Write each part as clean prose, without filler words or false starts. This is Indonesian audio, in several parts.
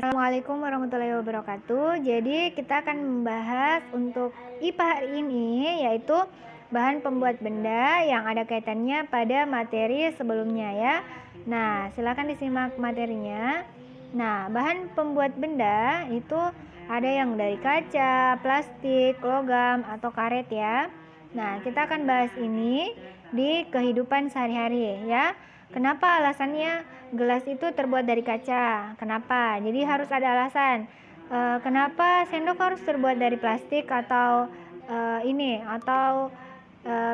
Assalamualaikum warahmatullahi wabarakatuh. Jadi kita akan membahas untuk IPA hari ini, yaitu bahan pembuat benda yang ada kaitannya pada materi sebelumnya ya. Nah, silakan disimak materinya. Nah, bahan pembuat benda itu ada yang dari kaca, plastik, logam, atau karet ya. Nah, kita akan bahas ini di kehidupan sehari-hari ya. Kenapa alasannya gelas itu terbuat dari kaca? Kenapa? Jadi harus ada alasan. Kenapa sendok harus terbuat dari plastik atau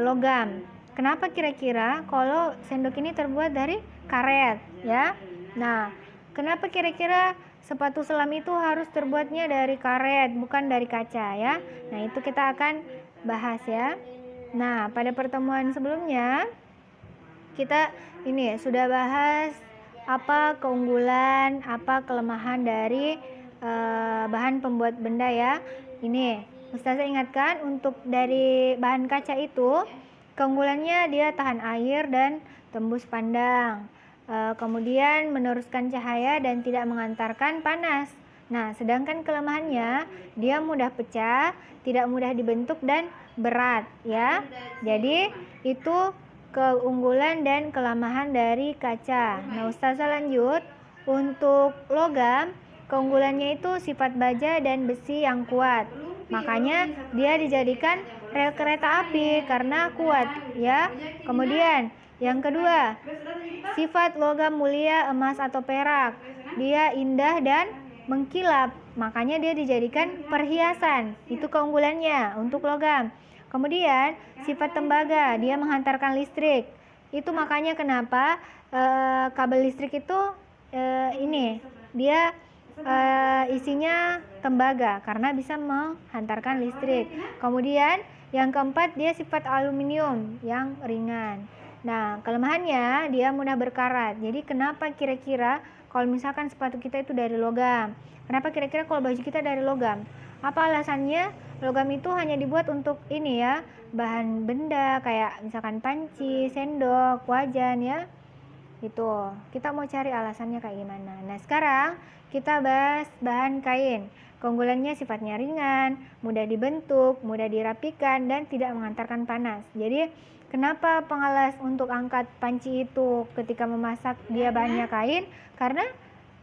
logam? Kenapa kira-kira kalau sendok ini terbuat dari karet ya? Nah, kenapa kira-kira sepatu selam itu harus terbuatnya dari karet bukan dari kaca ya? Nah, itu kita akan bahas ya. Nah, pada pertemuan sebelumnya kita sudah bahas apa keunggulan, apa kelemahan dari bahan pembuat benda ya. Ini Ustazah ingatkan, untuk dari bahan kaca itu keunggulannya dia tahan air dan tembus pandang, kemudian meneruskan cahaya dan tidak mengantarkan panas. Nah, sedangkan kelemahannya dia mudah pecah, tidak mudah dibentuk dan berat ya. Jadi itu keunggulan dan kelemahan dari kaca. Nah, Ustazah lanjut. Untuk logam, keunggulannya itu sifat baja dan besi yang kuat. Makanya dia dijadikan rel kereta api karena kuat ya. Kemudian yang kedua, sifat logam mulia, emas atau perak. Dia indah dan mengkilap. Makanya dia dijadikan perhiasan. Itu keunggulannya untuk logam. Kemudian sifat tembaga, dia menghantarkan listrik. Itu makanya kenapa kabel listrik itu dia isinya tembaga karena bisa menghantarkan listrik. Kemudian yang keempat, dia sifat aluminium yang ringan. Nah, kelemahannya dia mudah berkarat. Jadi kenapa kira-kira kalau misalkan sepatu kita itu dari logam? Kenapa kira-kira kalau baju kita dari logam? Apa alasannya? Logam itu hanya dibuat untuk bahan benda kayak misalkan panci, sendok, wajan ya. Itu kita mau cari alasannya kayak gimana. Nah, sekarang kita bahas bahan kain. Keunggulannya sifatnya ringan, mudah dibentuk, mudah dirapikan, dan tidak mengantarkan panas. Jadi kenapa pengalas untuk angkat panci itu ketika memasak dia bahannya kain? Karena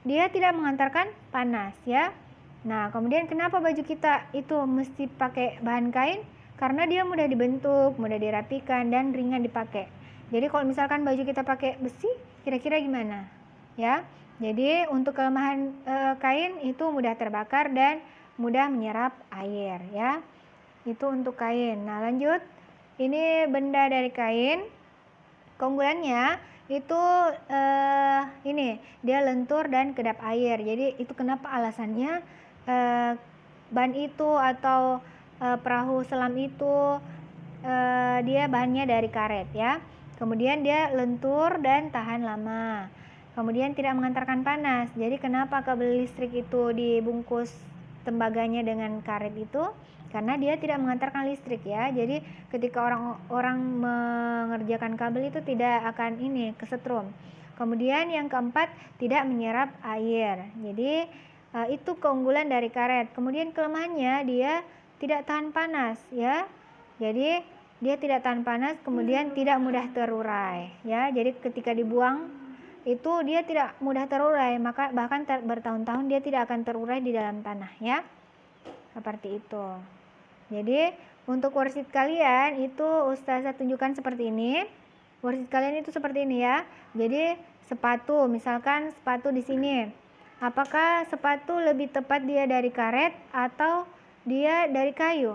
dia tidak mengantarkan panas ya. Nah, kemudian kenapa baju kita itu mesti pakai bahan kain? Karena dia mudah dibentuk, mudah dirapikan, dan ringan dipakai. Jadi kalau misalkan baju kita pakai besi, kira-kira gimana? Ya. Jadi untuk kelemahan kain itu mudah terbakar dan mudah menyerap air ya. Itu untuk kain. Nah, lanjut. Ini benda dari kain. Keunggulannya itu dia lentur dan kedap air. Jadi itu kenapa alasannya ban itu atau perahu selam itu dia bahannya dari karet ya. Kemudian dia lentur dan tahan lama. Kemudian tidak mengantarkan panas. Jadi kenapa kabel listrik itu dibungkus tembaganya dengan karet itu? Karena dia tidak mengantarkan listrik ya. Jadi ketika orang mengerjakan kabel itu tidak akan kesetrum. Kemudian yang keempat, tidak menyerap air. Jadi itu keunggulan dari karet. Kemudian kelemahannya dia tidak tahan panas ya. Jadi dia tidak tahan panas, kemudian tidak mudah terurai ya. Jadi ketika dibuang itu dia tidak mudah terurai, maka bahkan bertahun-tahun dia tidak akan terurai di dalam tanah ya. Seperti itu. Jadi untuk worksheet kalian itu Ustazah tunjukkan seperti ini. Worksheet kalian itu seperti ini ya. Jadi sepatu, misalkan sepatu di sini. Apakah sepatu lebih tepat dia dari karet atau dia dari kayu?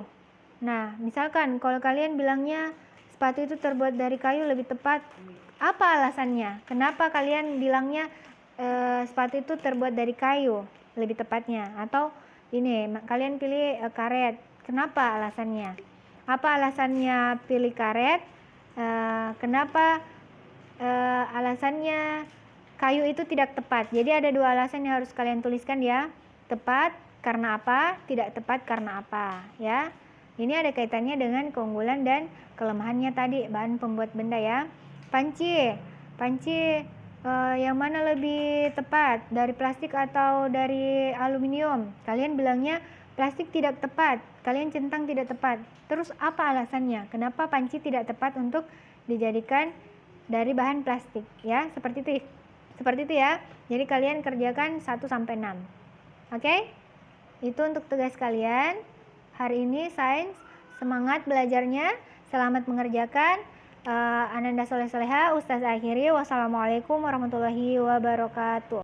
Nah, misalkan kalau kalian bilangnya sepatu itu terbuat dari kayu lebih tepat, apa alasannya? Kenapa kalian bilangnya sepatu itu terbuat dari kayu lebih tepatnya? Atau kalian pilih karet, kenapa alasannya? Apa alasannya pilih karet? Kenapa alasannya kayu itu tidak tepat? Jadi ada dua alasan yang harus kalian tuliskan ya. Tepat karena apa? Tidak tepat karena apa ya. Ini ada kaitannya dengan keunggulan dan kelemahannya tadi bahan pembuat benda ya. Panci Yang mana lebih tepat, dari plastik atau dari aluminium? Kalian bilangnya plastik tidak tepat, kalian centang tidak tepat. Terus apa alasannya? Kenapa panci tidak tepat untuk dijadikan dari bahan plastik? Ya, seperti itu. Seperti itu ya. Jadi kalian kerjakan 1 sampai 6. Oke? Itu untuk tugas kalian. Hari ini sains, semangat belajarnya, selamat mengerjakan. Ananda Soleh Soleha, Ustaz akhiri. Wassalamualaikum warahmatullahi wabarakatuh.